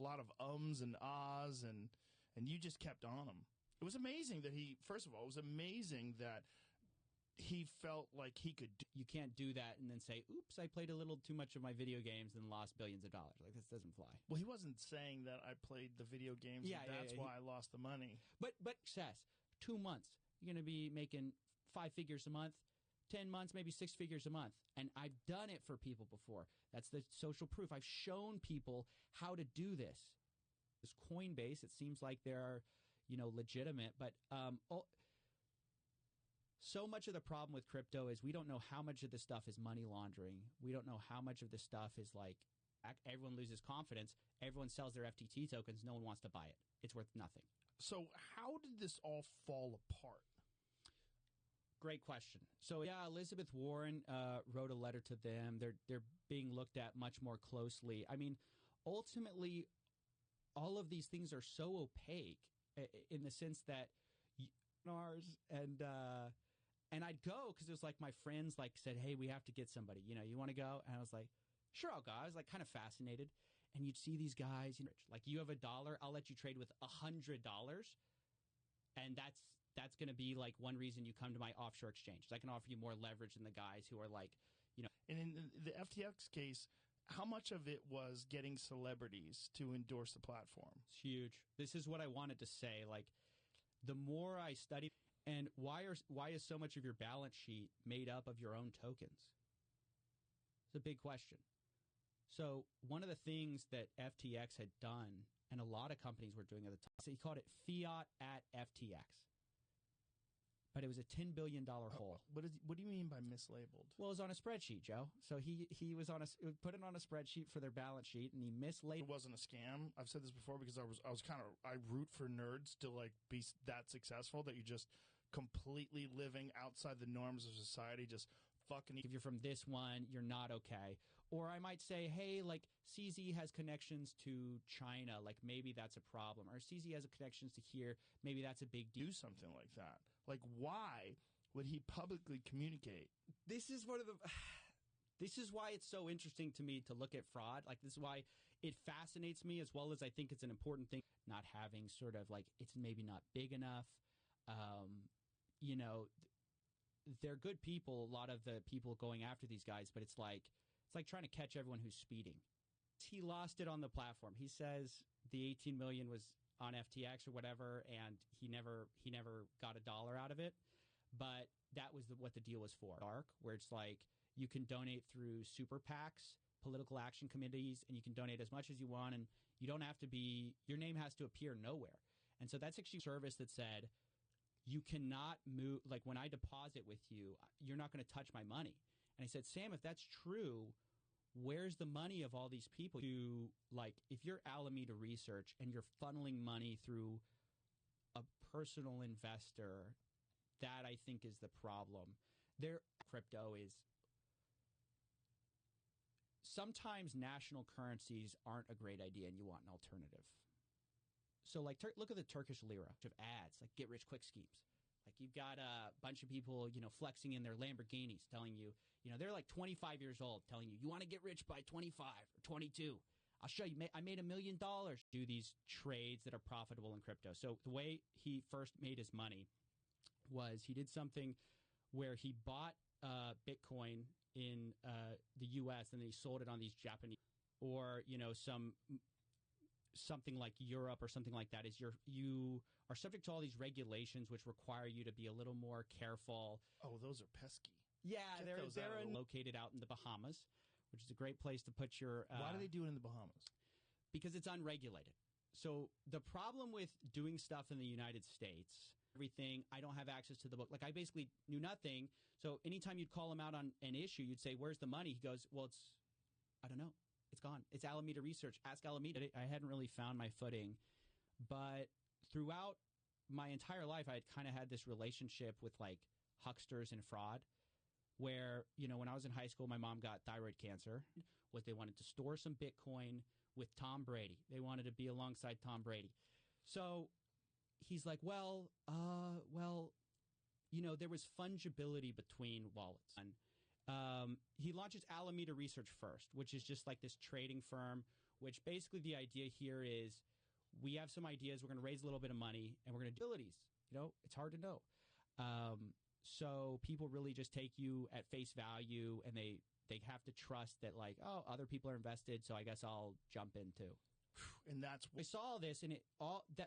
lot of ums and ahs, and you just kept on him. It was amazing that first of all, it was amazing that he felt like he could. You can't do that and then say, oops, I played a little too much of my video games and lost billions of dollars. Like, this doesn't fly. Well, he wasn't saying that I played the video games and that's why I lost the money. But Sess, 2 months, you're going to be making 5 figures a month. 10 months, maybe 6 figures a month. And I've done it for people before. That's the social proof. I've shown people how to do this. This Coinbase, it seems like they're, legitimate. But so much of the problem with crypto is we don't know how much of this stuff is money laundering. We don't know how much of this stuff is like everyone loses confidence. Everyone sells their FTT tokens. No one wants to buy it. It's worth nothing. So how did this all fall apart? Great question. So, yeah, Elizabeth Warren wrote a letter to them. They're being looked at much more closely. I mean, ultimately, all of these things are so opaque in the sense that and I'd go because it was like my friends said, hey, we have to get somebody. You want to go? And I was like, sure, I'll go. I was kind of fascinated. And you'd see these guys, like you have $1, I'll let you trade with $100. And that's going to be one reason you come to my offshore exchange. I can offer you more leverage than the guys who are And in the FTX case, how much of it was getting celebrities to endorse the platform? It's huge. This is what I wanted to say. The more I studied, and why is so much of your balance sheet made up of your own tokens? It's a big question. So one of the things that FTX had done, and a lot of companies were doing at the time, so he called it fiat at FTX. But it was a $10 billion hole. What do you mean by mislabeled? Well, it was on a spreadsheet, Joe. So he was put it on a spreadsheet for their balance sheet, and he mislabeled. It wasn't a scam. I've said this before because I root for nerds to be that successful that you're just completely living outside the norms of society, just fucking. If you're from this one, you're not okay. Or I might say, hey, CZ has connections to China, maybe that's a problem. Or CZ has connections to here, maybe that's a big deal. Do something like that. Why would he publicly communicate? This is why it's so interesting to me to look at fraud. This is why it fascinates me, as well as I think it's an important thing. Not having sort of it's maybe not big enough. They're good people, a lot of the people going after these guys, but it's like trying to catch everyone who's speeding. He lost it on the platform. He says the 18 million was on FTX or whatever, and he never got $1 out of it. But that was what the deal was for. Dark, where it's you can donate through super PACs, political action committees, and you can donate as much as you want, and you don't have to be, your name has to appear nowhere. And so that's actually a service that said, you cannot move, when I deposit with you, you're not going to touch my money. And I said, Sam, if that's true, where's the money of all these people who, if you're Alameda Research and you're funneling money through a personal investor, that I think is the problem. Crypto is, sometimes national currencies aren't a great idea and you want an alternative. So, look at the Turkish lira of ads, get rich quick schemes. You've got a bunch of people, flexing in their Lamborghinis, telling you, they're 25 years old, telling you want to get rich by 25 or 22. I'll show you. I made $1 million. Do these trades that are profitable in crypto. So the way he first made his money was he did something where he bought Bitcoin in the U.S. and then he sold it on these Japanese or something like Europe or something like that. You are subject to all these regulations which require you to be a little more careful. Oh, those are pesky. Yeah, they're located out in the Bahamas, which is a great place to put your... Why do they do it in the Bahamas? Because it's unregulated. So the problem with doing stuff in the United States, everything, I don't have access to the book. I basically knew nothing. So anytime you'd call him out on an issue, you'd say, where's the money? He goes, well, I don't know. It's gone. It's Alameda Research. Ask Alameda. I hadn't really found my footing. But throughout my entire life, I had kind of had this relationship with hucksters and fraud where, when I was in high school, my mom got thyroid cancer. They wanted to store some Bitcoin with Tom Brady. They wanted to be alongside Tom Brady. So he's like, there was fungibility between wallets. And he launches Alameda Research first, which is just this trading firm which basically the idea here is we have some ideas. We're going to raise a little bit of money, and we're going to do abilities. It's hard to know. So people really just take you at face value, and they have to trust that, like, oh, other people are invested, so I guess I'll jump in too. And that's I saw all this, and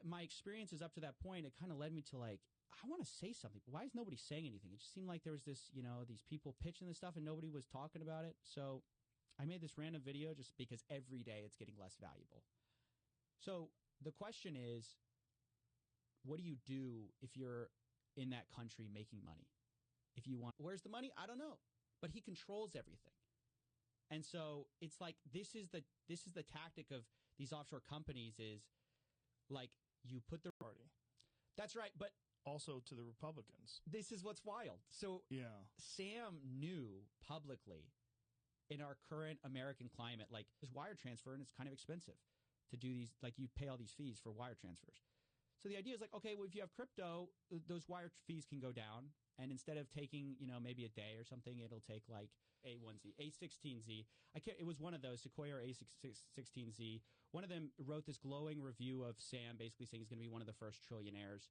my experiences up to that point, it kind of led me to, like, I want to say something. Why is nobody saying anything? It just seemed like there was this, these people pitching this stuff, and nobody was talking about it. So I made this random video just because every day it's getting less valuable. So the question is, what do you do if you're in that country making money? If you want, where's the money? I don't know, but he controls everything. And so it's like, this is the tactic of these offshore companies is like, you put the party. That's right. But also to the Republicans. This is what's wild. So yeah, Sam knew publicly in our current American climate, like, this wire transfer, and it's kind of expensive to do these, like, you pay all these fees for wire transfers. So the idea is like, okay, well, if you have crypto, those wire fees can go down. And instead of taking, maybe a day or something, it'll take like A1Z, A16Z. It was one of those, Sequoia or A16Z. One of them wrote this glowing review of Sam, basically saying he's going to be one of the first trillionaires.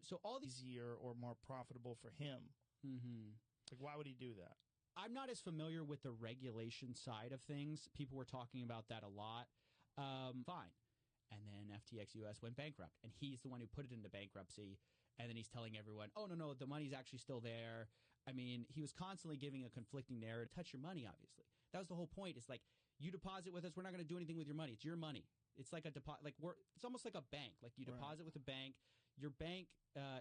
So all these easier or more profitable for him. Mm-hmm. Like, why would he do that? I'm not as familiar with the regulation side of things. People were talking about that a lot. Fine. And then FTX US went bankrupt, and he's the one who put it into bankruptcy. And then he's telling everyone, oh, no, the money's actually still there. I mean, he was constantly giving a conflicting narrative. Touch your money, obviously. That was the whole point. It's like, you deposit with us, we're not going to do anything with your money. It's your money. It's like a deposit. Like, it's almost like a bank. Like, you deposit with a bank. Your bank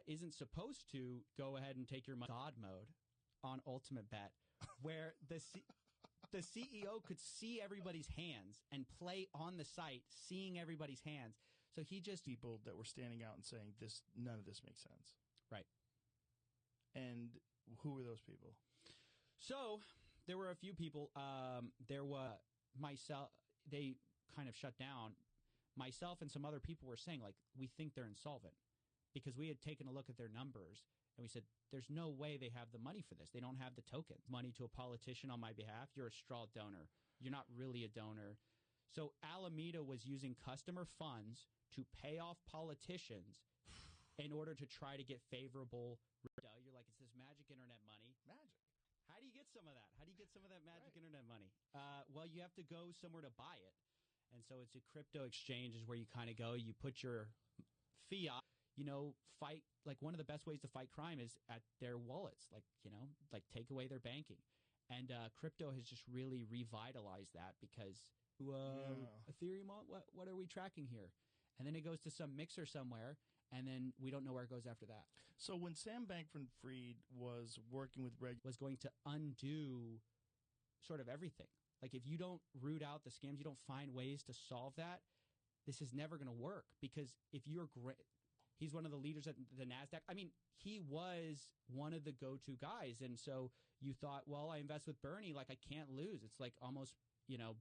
isn't supposed to go ahead and take your money. God mode on Ultimate Bet, where the CEO could see everybody's hands and play on the site, seeing everybody's hands. So he just... People that were standing out and saying, none of this makes sense. Right. And who were those people? So there were a few people. There was myself. They kind of shut down. Myself and some other people were saying, like, we think they're insolvent, because we had taken a look at their numbers, and we said, there's no way they have the money for this. They don't have the token. Money to a politician on my behalf. You're a straw donor. You're not really a donor. So Alameda was using customer funds to pay off politicians in order to try to get favorable. You're like, it's this magic internet money. Magic. How do you get some of that? How do you get some of that magic internet money? Well, you have to go somewhere to buy it. And so it's a crypto exchange is where you kind of go. You put your fiat, fight. Like, one of the best ways to fight crime is at their wallets, like take away their banking. And crypto has just really revitalized that because Ethereum, what are we tracking here? And then it goes to some mixer somewhere, and then we don't know where it goes after that. So when Sam Bankman-Fried was working with was going to undo sort of everything. Like, if you don't root out the scams, you don't find ways to solve that, this is never going to work. Because if you're great, he's one of the leaders at the NASDAQ. I mean, he was one of the go-to guys. And so you thought, well, I invest with Bernie, like, I can't lose. It's like almost,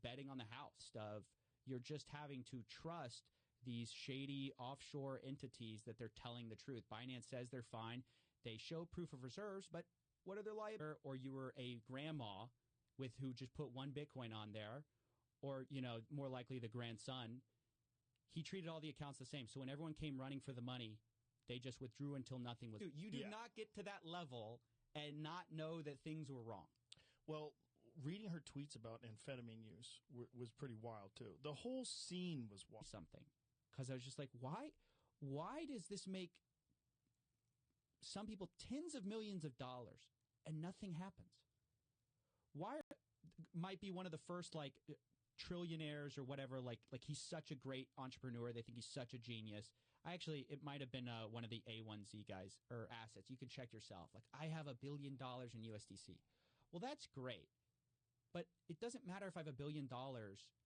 betting on the house of you're just having to trust these shady offshore entities that they're telling the truth. Binance says they're fine. They show proof of reserves, but what are their liabilities? Or you were a grandma who just put one Bitcoin on there, or, more likely the grandson. He treated all the accounts the same. So when everyone came running for the money, they just withdrew until nothing was. You do not get to that level and not know that things were wrong. Well, reading her tweets about amphetamine use was pretty wild, too. The whole scene was wild. Something. Because I was just like, why does this make some people tens of millions of dollars and nothing happens? Why might be one of the first, like, trillionaires or whatever, like he's such a great entrepreneur. They think he's such a genius. It might have been one of the A1Z guys or assets. You can check yourself. Like, I have $1 billion in USDC. Well, that's great. But it doesn't matter if I have $1 billion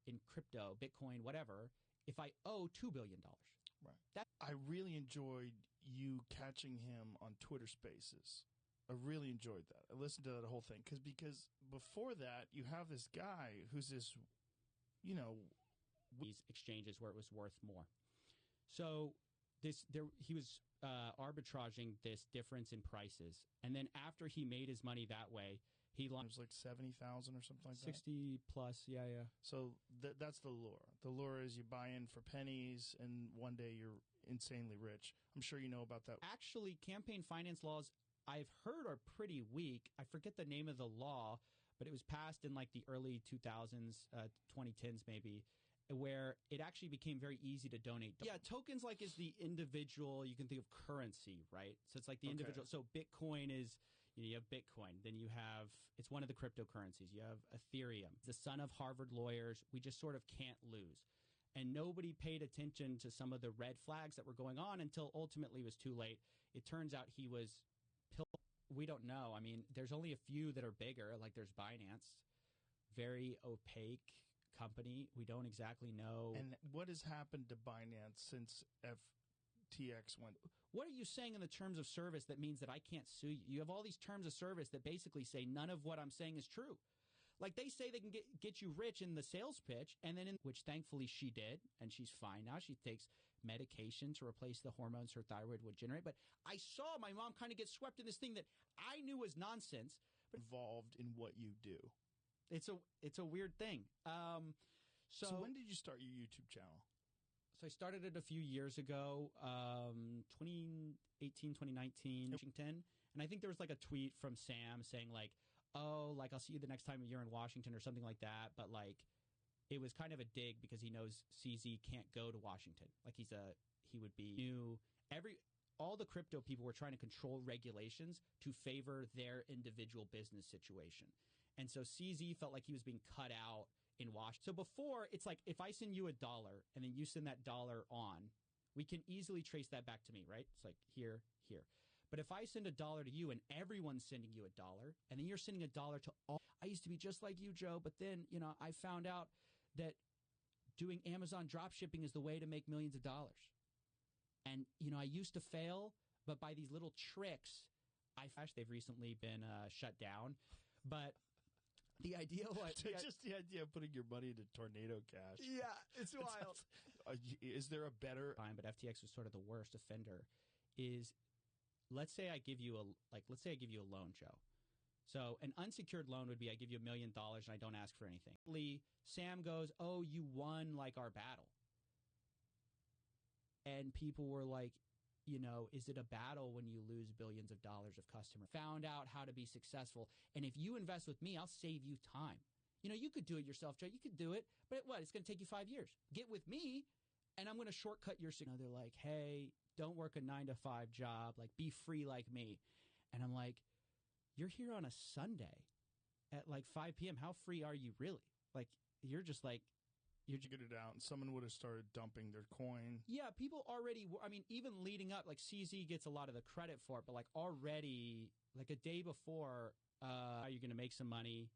in crypto, Bitcoin, whatever, if I owe $2 billion. Right. I really enjoyed you catching him on Twitter Spaces. I really enjoyed that. I listened to that whole thing because before that, you have this guy who's this, these exchanges where it was worth more. So he was arbitraging this difference in prices, and then after he made his money that way, He It launched was like 70,000 or something like 60 plus. Yeah. So that's the lure. The lure is you buy in for pennies, and one day you're insanely rich. I'm sure you know about that. Actually, campaign finance laws I've heard are pretty weak. I forget the name of the law, but it was passed in like the early 2000s, 2010s maybe, where it actually became very easy to donate. Yeah, tokens like is the individual, you can think of currency, right? So it's like the individual. So Bitcoin is, you have Bitcoin. Then you have, it's one of the cryptocurrencies. You have Ethereum. The son of Harvard lawyers. We just sort of can't lose. And nobody paid attention to some of the red flags that were going on until ultimately it was too late. It turns out he was we don't know. I mean, there's only a few that are bigger, like there's Binance, very opaque company. We don't exactly know. And what has happened to Binance since FTX went? What are you saying in the terms of service that means that I can't sue you? You have all these terms of service that basically say none of what I'm saying is true. Like they say they can get you rich in the sales pitch, and then which thankfully she did, and she's fine now. She takes medication to replace the hormones her thyroid would generate. But I saw my mom kind of get swept in this thing that I knew was nonsense. But Involved in what you do. It's a weird thing. So when did you start your YouTube channel? So I started it a few years ago, 2018, 2019, Washington. And I think there was like a tweet from Sam saying like, oh, like I'll see you the next time you're in Washington or something like that. But like it was kind of a dig because he knows CZ can't go to Washington. Like he would be new. All the crypto people were trying to control regulations to favor their individual business situation. And so CZ felt like he was being cut out in Washington. So before, it's like if I send you $1 and then you send that dollar on, we can easily trace that back to me, right? It's like here. But if I send $1 to you and everyone's sending you $1, and then you're sending $1 to all, I used to be just like you, Joe, but then, I found out that doing Amazon drop shipping is the way to make millions of dollars. And, I used to fail, but by these little tricks, they've recently been shut down. But the idea was just the idea of putting your money into Tornado Cash. Yeah, it's wild. Is there a better time? But FTX was sort of the worst offender. Is let's say I give you a loan, Joe. So an unsecured loan would be I give you $1 million and I don't ask for anything. Sam goes, oh, you won like our battle. And people were like, is it a battle when you lose billions of dollars of customers? Found out how to be successful. And if you invest with me, I'll save you time. You could do it yourself, Joe. You could do it. But it's going to take you 5 years. Get with me and I'm going to shortcut your they're like, hey, don't work a 9-to-5 job. Like, be free like me. And I'm like, you're here on a Sunday at like 5 p.m. How free are you really? Like, you're just like, you get it out, and someone would have started dumping their coin. Yeah, people already, even leading up, like CZ gets a lot of the credit for it, but like already, like a day before, you're going to make some money.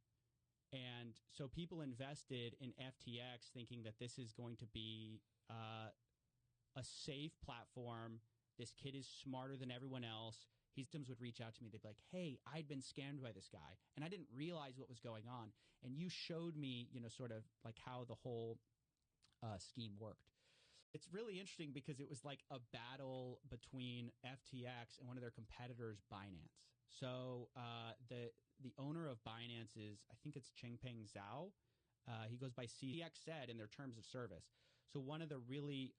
And so people invested in FTX thinking that this is going to be a safe platform. This kid is smarter than everyone else. His victims would reach out to me. They'd be like, hey, I'd been scammed by this guy, and I didn't realize what was going on. And you showed me, sort of like how the whole scheme worked. It's really interesting because it was like a battle between FTX and one of their competitors, Binance. So the owner of Binance is, I think it's Changpeng Zhao. He goes by CX said in their terms of service. So one of the really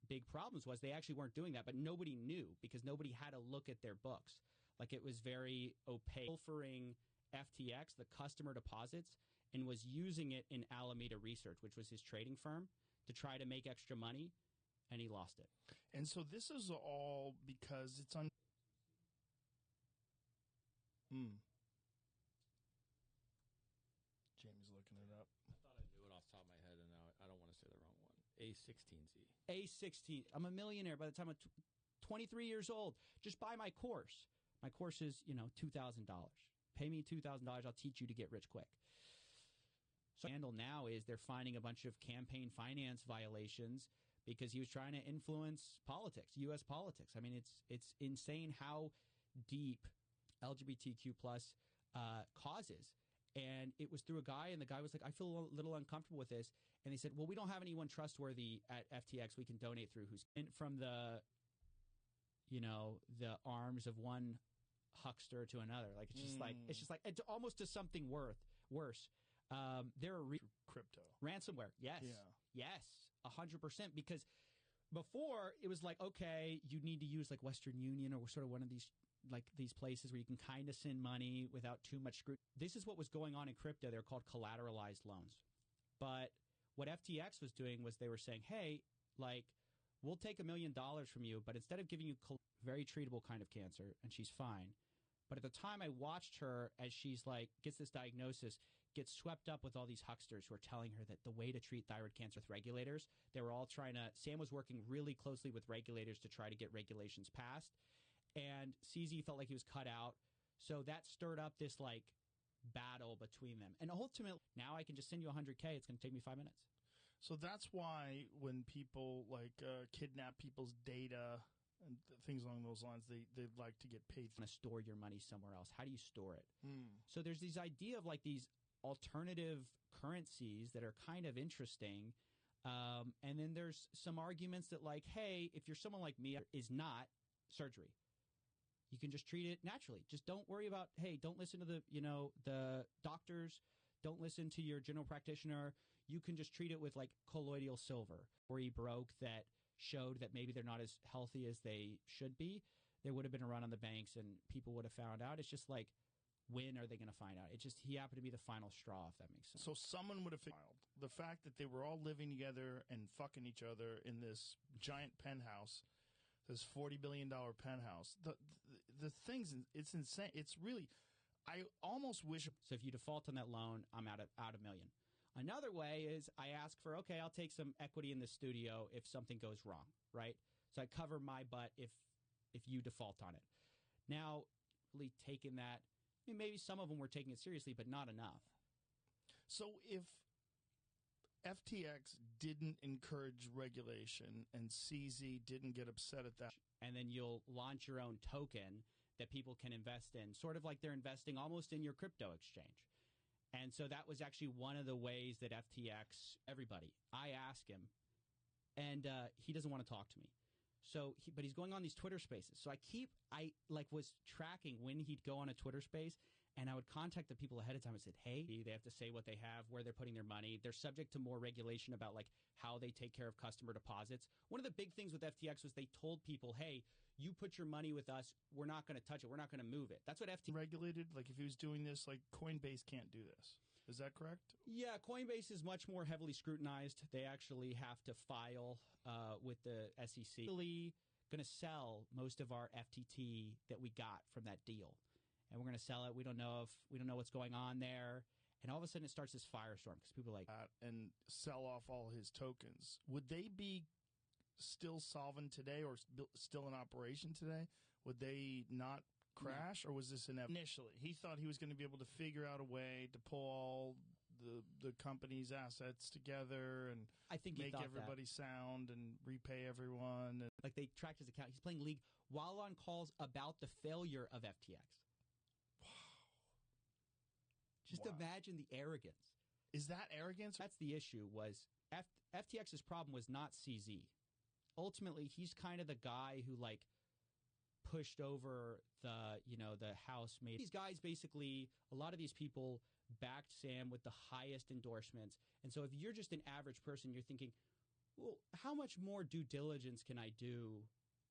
big problems was they actually weren't doing that, but nobody knew because nobody had to look at their books. Like it was very opaque. Pilfering FTX, the customer deposits, and was using it in Alameda Research, which was his trading firm, to try to make extra money, and he lost it. And so this is all because it's on. Jamie's looking it up. I thought I knew it off the top of my head, and now I don't want to say the wrong one. A16Z. A16. I'm a millionaire by the time I'm 23 years old. Just buy my course. My course is, $2,000. Pay me $2,000. I'll teach you to get rich quick. So the scandal now is they're finding a bunch of campaign finance violations because he was trying to influence politics, U.S. politics. I mean, it's insane how deep LGBTQ plus causes. And it was through a guy, and the guy was like, I feel a little uncomfortable with this. And they said, well, we don't have anyone trustworthy at FTX we can donate through who's from the arms of one huckster to another. Like it's just like it's almost to something worse. There are crypto ransomware. Yes, 100%. Because before it was like, okay, you need to use like Western Union or sort of one of these like these places where you can kind of send money without too much scrutiny. This is what was going on in crypto. They're called collateralized loans. But what FTX was doing was they were saying, hey, like, we'll take $1 million from you, but instead of giving you very treatable kind of cancer, and she's fine. But at the time I watched her as she's like, gets this diagnosis, gets swept up with all these hucksters who are telling her that the way to treat thyroid cancer with regulators, they were all trying to, Sam was working really closely with regulators to try to get regulations passed. And CZ felt like he was cut out. So that stirred up this like battle between them. And ultimately, now I can just send you $100K. It's going to take me 5 minutes. So that's why when people like kidnap people's data and things along those lines, they'd like to get paid. To store your money somewhere else. How do you store it? So there's this idea of like these alternative currencies that are kind of interesting. And then there's some arguments that like, hey, if you're someone like me, is not surgery. You can just treat it naturally. Just don't worry about, hey, don't listen to the doctors. Don't listen to your general practitioner. You can just treat it with like colloidal silver. Or he broke that showed that maybe they're not as healthy as they should be. There would have been a run on the banks and people would have found out. It's just like, when are they going to find out? It just, he happened to be the final straw, if that makes sense. So someone would have figured the fact that they were all living together and fucking each other in this giant penthouse, this $40 billion penthouse. The things, it's insane. It's really, I almost wish. So if you default on that loan, I'm out $1 million. Another way is I ask for, okay, I'll take some equity in the studio if something goes wrong, right? So I cover my butt if you default on it. Now, really taking that, I mean, maybe some of them were taking it seriously, but not enough. So if FTX didn't encourage regulation and CZ didn't get upset at that. And then you'll launch your own token that people can invest in, sort of like they're investing almost in your crypto exchange. And so that was actually one of the ways that FTX, everybody, I ask him, and he doesn't want to talk to me. So, but he's going on these Twitter spaces. So I was tracking when he'd go on a Twitter space, and I would contact the people ahead of time and said, hey, they have to say what they have, where they're putting their money. They're subject to more regulation about like how they take care of customer deposits. One of the big things with FTX was they told people, hey, you put your money with us, we're not going to touch it, we're not going to move it. That's what FTX regulated. Like if he was doing this, like Coinbase can't do this. Is that correct? Yeah, Coinbase is much more heavily scrutinized. They actually have to file with the SEC. Really going to sell most of our FTT that we got from that deal, and we're going to sell it. We don't know what's going on there, and all of a sudden it starts this firestorm because people are like and sell off all his tokens. Would they be still solvent today or still in operation today? Would they not crash, or was this initially he thought he was going to be able to figure out a way to pull all the company's assets together and I think make everybody sound and repay everyone? And like they tracked his account. He's playing League while on calls about the failure of FTX. Wow. Just imagine the arrogance. Is that arrogance? That's the issue. Was FTX's problem was not CZ. Ultimately, he's kind of the guy who like pushed over the house made. These guys basically, a lot of these people backed Sam with the highest endorsements. And so if you're just an average person, you're thinking, well, how much more due diligence can I do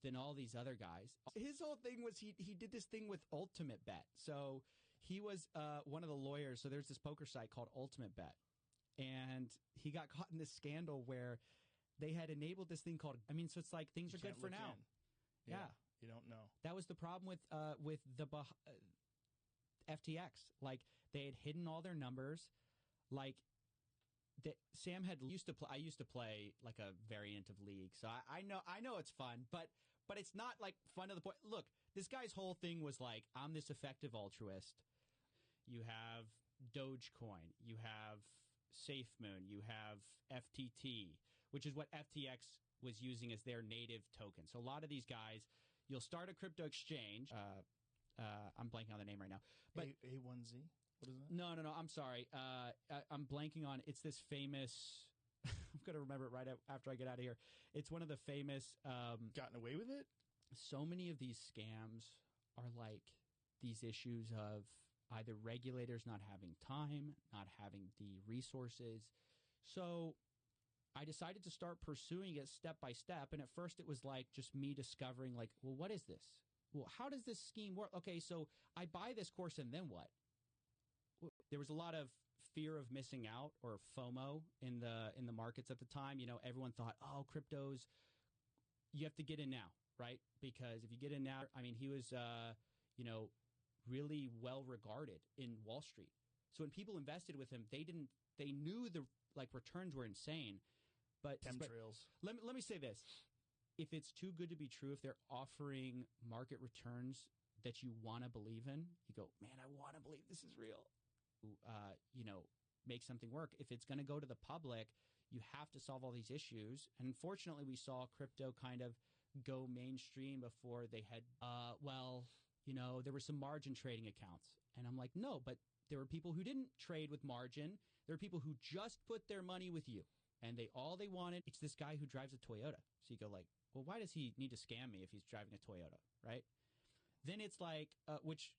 than all these other guys? His whole thing was he did this thing with Ultimate Bet. So he was one of the lawyers. So there's this poker site called Ultimate Bet. And he got caught in this scandal where they had enabled this thing called, so it's like things are good for now. Yeah. You don't know. That was the problem with the FTX. Like they had hidden all their numbers. Like Sam had used to play. I used to play like a variant of League, so I know it's fun, but it's not like fun to the point. Look, this guy's whole thing was like, I'm this effective altruist. You have Dogecoin, you have SafeMoon, you have FTT, which is what FTX was using as their native token. So a lot of these guys. You'll start a crypto exchange. I'm blanking on the name right now. But A1Z? What is that? No. I'm sorry. I'm blanking on. It's this famous. I'm going to remember it right after I get out of here. It's one of the famous. Gotten away with it? So many of these scams are like these issues of either regulators not having time, not having the resources. So I decided to start pursuing it step by step. And at first it was like just me discovering like, well, what is this? Well, how does this scheme work? Okay, so I buy this course and then what? There was a lot of fear of missing out, or FOMO, in the markets at the time. You know, everyone thought, oh, cryptos, you have to get in now, right? Because if you get in now, I mean, he was, really well regarded in Wall Street. So when people invested with him, they knew the returns were insane. But chemtrails. Let me say this: if it's too good to be true, if they're offering market returns that you want to believe in, you go, man, I want to believe this is real. Make something work. If it's going to go to the public, you have to solve all these issues. And unfortunately, we saw crypto kind of go mainstream before they had, there were some margin trading accounts. And I'm like, no, but there were people who didn't trade with margin. There were people who just put their money with you. And all they wanted, it's this guy who drives a Toyota. So you go like, well, why does he need to scam me if he's driving a Toyota, right? Then it's like, which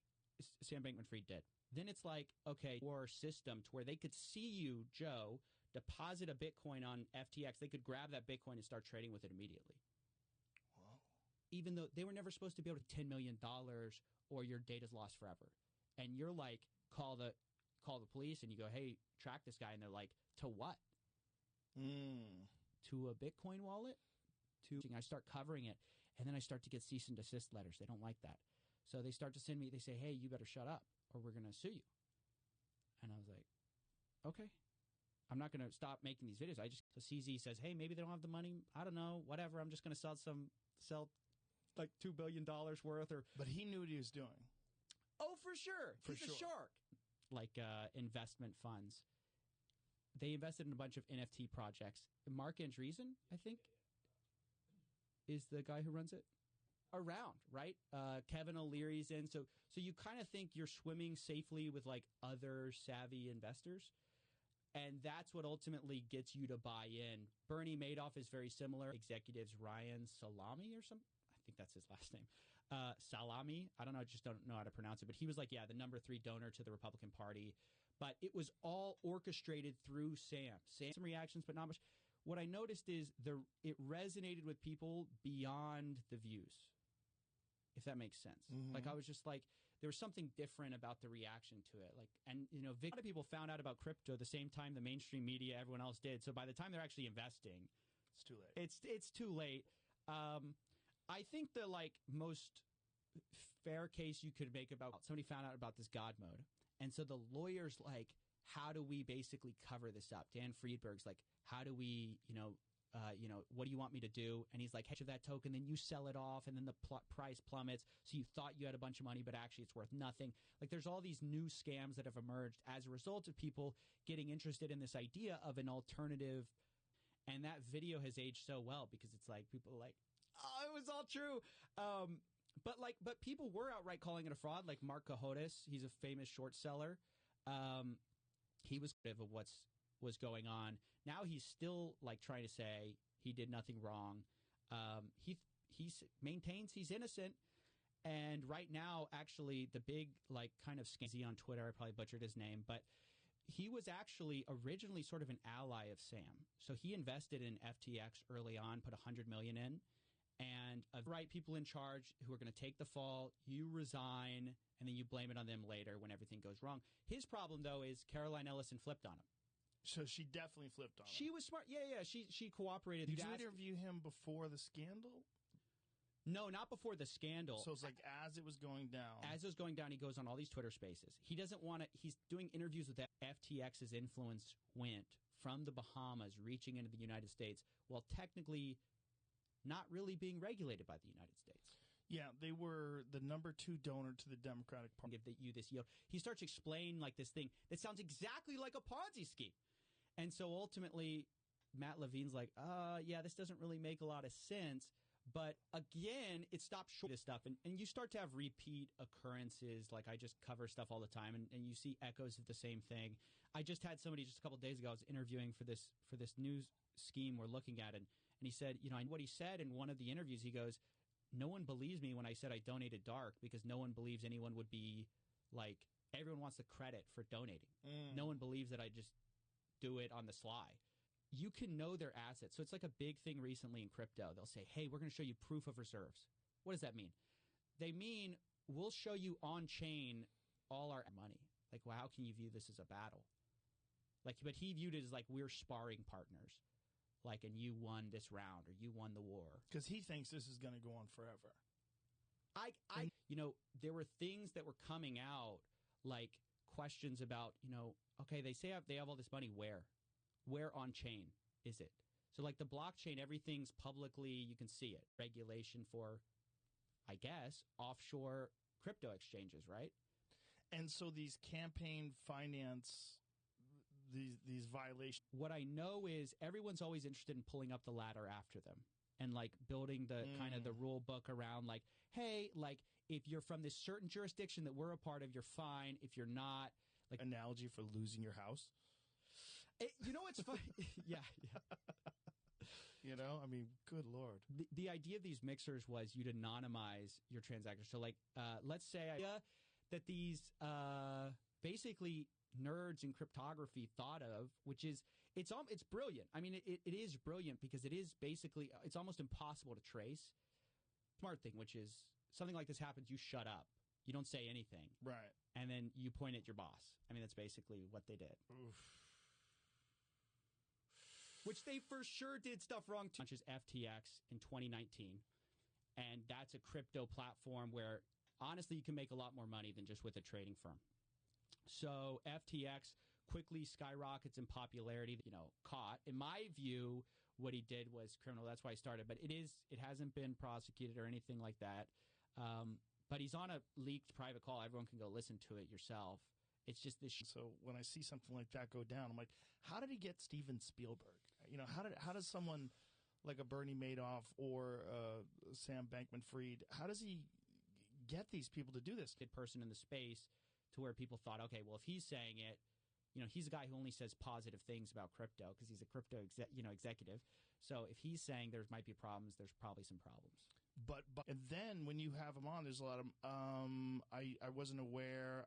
Sam Bankman-Fried did. Then it's like, okay, or system to where they could see you, Joe, deposit a Bitcoin on FTX. They could grab that Bitcoin and start trading with it immediately. Wow. Even though they were never supposed to be able to $10 million or your data's lost forever. And you're like, call the police and you go, hey, track this guy. And they're like, to what? To a Bitcoin wallet? I start covering it. And then I start to get cease and desist letters. They don't like that. So they start to send me, they say, hey, you better shut up or we're going to sue you. And I was like, okay. I'm not going to stop making these videos. So CZ says, hey, maybe they don't have the money. I don't know, whatever. I'm just going to sell like $2 billion worth. But he knew what he was doing. Oh, for sure. He's a shark. Like investment funds. They invested in a bunch of NFT projects. Mark Andreessen, I think, is the guy who runs it. Around, right? Kevin O'Leary's in. So you kind of think you're swimming safely with like other savvy investors. And that's what ultimately gets you to buy in. Bernie Madoff is very similar. Executives Ryan Salami or something. I think that's his last name. Salami. I don't know. I just don't know how to pronounce it. But he was like, the number 3 donor to the Republican Party. But it was all orchestrated through Sam. Some reactions, but not much. What I noticed is it resonated with people beyond the views, if that makes sense. Mm-hmm. Like I was just like, there was something different about the reaction to it. Like, and a lot of people found out about crypto the same time the mainstream media, everyone else did. So by the time they're actually investing, it's too late. It's too late. I think the most fair case you could make about somebody found out about this God mode, and so the lawyers like, how do we basically cover this up? Dan Friedberg's like, how do we, what do you want me to do? And he's like, hedge of that token, then you sell it off, and then the price plummets. So you thought you had a bunch of money, but actually it's worth nothing. Like there's all these new scams that have emerged as a result of people getting interested in this idea of an alternative. And that video has aged so well because it's like people are like, oh, it was all true. But people were outright calling it a fraud. Like Mark Cohodes, he's a famous short seller. He was of what's going on. Now he's still like trying to say he did nothing wrong. He maintains he's innocent. And right now, actually, the big kind of scamzy on Twitter, I probably butchered his name, but he was actually originally sort of an ally of Sam. So he invested in FTX early on, put $100 million in, and right people in charge who are going to take the fall. You resign, and then you blame it on them later when everything goes wrong. His problem, though, is Caroline Ellison flipped on him. So she definitely flipped on him. She was smart. Yeah. She cooperated. Did you interview him before the scandal? No, not before the scandal. So it's like as it was going down. As it was going down, he goes on all these Twitter spaces. He doesn't want to. He's doing interviews with FTX's influence went from the Bahamas reaching into the United States while technically not really being regulated by the United States. Yeah, they were the number 2 donor to the Democratic Party. Give you this yield. He starts explaining like this thing that sounds exactly like a Ponzi scheme. And so ultimately, Matt Levine's like, this doesn't really make a lot of sense. But again, it stops short of this stuff. And you start to have repeat occurrences. Like I just cover stuff all the time, and you see echoes of the same thing. I just had somebody just a couple of days ago I was interviewing for this new scheme we're looking at. And he said, what he said in one of the interviews, he goes, no one believes me when I said I donated dark because no one believes anyone would be like, everyone wants the credit for donating. No one believes that I just do it on the sly. You can know their assets. So it's like a big thing recently in crypto. They'll say, hey, we're going to show you proof of reserves. What does that mean? They mean we'll show you on chain all our money. Like, well, how can you view this as a battle? Like, but he viewed it as like we're sparring partners. Like, and you won this round or you won the war. Because he thinks this is going to go on forever. There were things that were coming out, like questions about, okay, they say they have all this money. Where on chain is it? So like the blockchain, everything's publicly, you can see it. Regulation for, I guess, offshore crypto exchanges, right? And so these campaign finance, these violations. What I know is everyone's always interested in pulling up the ladder after them and like building the kind of the rule book around like, hey, like if you're from this certain jurisdiction that we're a part of, you're fine. If you're not, like analogy for losing your house. What's funny? Yeah. I mean, good Lord. The idea of these mixers was you'd anonymize your transactions. So like, let's say that these basically nerds in cryptography thought of, which is it's brilliant. I mean, it is brilliant because it is basically it's almost impossible to trace. Smart thing, which is something like this happens, you shut up, you don't say anything, right, and then you point at your boss. I mean, that's basically what they did. Oof. Which they for sure did stuff wrong to. Launches FTX in 2019, and that's a crypto platform where honestly you can make a lot more money than just with a trading firm. So FTX quickly skyrockets in popularity, caught. In my view, what he did was criminal. That's why I started. But it hasn't been prosecuted or anything like that. But he's on a leaked private call. Everyone can go listen to it yourself. It's just this. So when I see something like that go down, I'm like, how did he get Steven Spielberg? How does someone like a Bernie Madoff or Sam Bankman-Fried, how does he get these people to do this? Good person in the space to where people thought, okay, well, if he's saying it, he's a guy who only says positive things about crypto because he's a crypto executive. So if he's saying there might be problems, there's probably some problems. But and then when you have him on, there's a lot of I wasn't aware.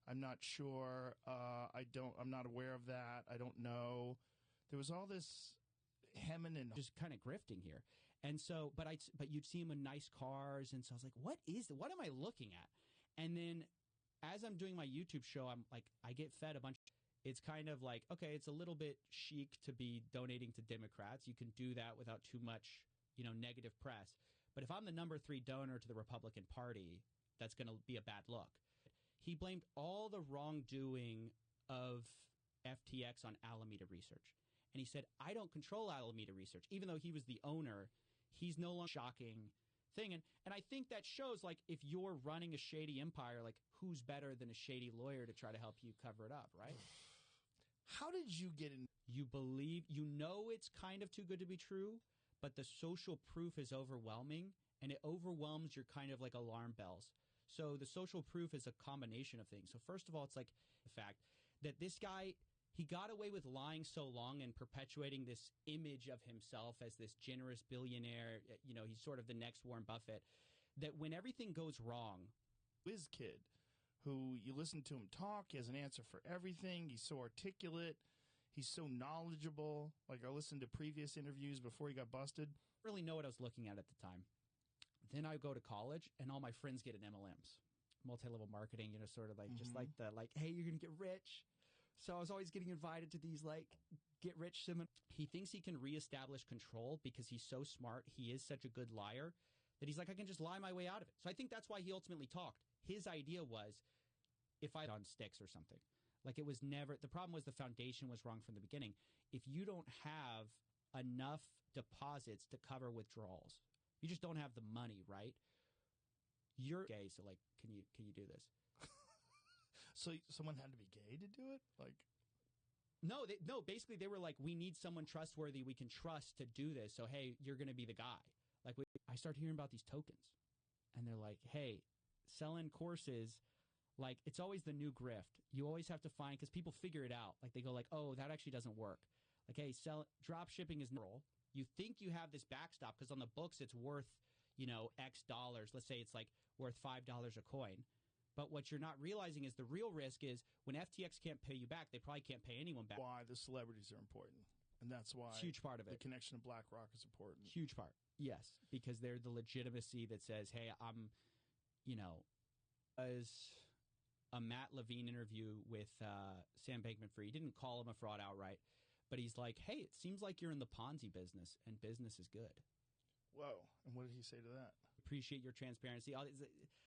I'm not sure. I'm not aware of that. I don't know. There was all this hemming and just kind of grifting here. And so, but you'd see him in nice cars, and so I was like, what am I looking at? And then as I'm doing my YouTube show, I'm like, I get fed a bunch. It's kind of like, okay, it's a little bit chic to be donating to Democrats. You can do that without too much, negative press. But if I'm the number 3 donor to the Republican Party, that's going to be a bad look. He blamed all the wrongdoing of FTX on Alameda Research. And he said, I don't control Alameda Research. Even though he was the owner, he's no longer shocking thing. And I think that shows, like, if you're running a shady empire, like, who's better than a shady lawyer to try to help you cover it up, right? How did you get in? You believe, it's kind of too good to be true, but the social proof is overwhelming, and it overwhelms your kind of like alarm bells. So the social proof is a combination of things. So first of all, it's like the fact that this guy, he got away with lying so long and perpetuating this image of himself as this generous billionaire. He's sort of the next Warren Buffett, that when everything goes wrong. Whiz kid who you listen to him talk, he has an answer for everything. He's so articulate. He's so knowledgeable. Like I listened to previous interviews before he got busted. Really know what I was looking at the time. Then I go to college and all my friends get an MLMs, multi-level marketing, sort of like just like the hey, you're going to get rich. So I was always getting invited to these like get rich seminars. He thinks he can reestablish control because he's so smart. He is such a good liar that he's like, I can just lie my way out of it. So I think that's why he ultimately talked. His idea was if I on sticks or something. Like it was never, the problem was the foundation was wrong from the beginning. If you don't have enough deposits to cover withdrawals, you just don't have the money, right? You're gay, so like, can you do this? So someone had to be gay to do it? Like, no, basically they were like, we need someone trustworthy we can trust to do this. So, hey, you're going to be the guy. Like I started hearing about these tokens and they're like, hey, selling courses, like it's always the new grift. You always have to find, because people figure it out. Like they go like, oh, that actually doesn't work. Like, hey, drop shipping is no. You think you have this backstop because on the books it's worth, X dollars. Let's say it's like worth $5 a coin. But what you're not realizing is the real risk is when FTX can't pay you back, they probably can't pay anyone back. Why the celebrities are important. And that's why huge part of it. The connection to BlackRock is important. Huge part. Yes, because they're the legitimacy that says, hey, I'm, as a Matt Levine interview with Sam Bankman-Fried. He didn't call him a fraud outright, but he's like, hey, it seems like you're in the Ponzi business and business is good. Whoa. And what did he say to that? Appreciate your transparency.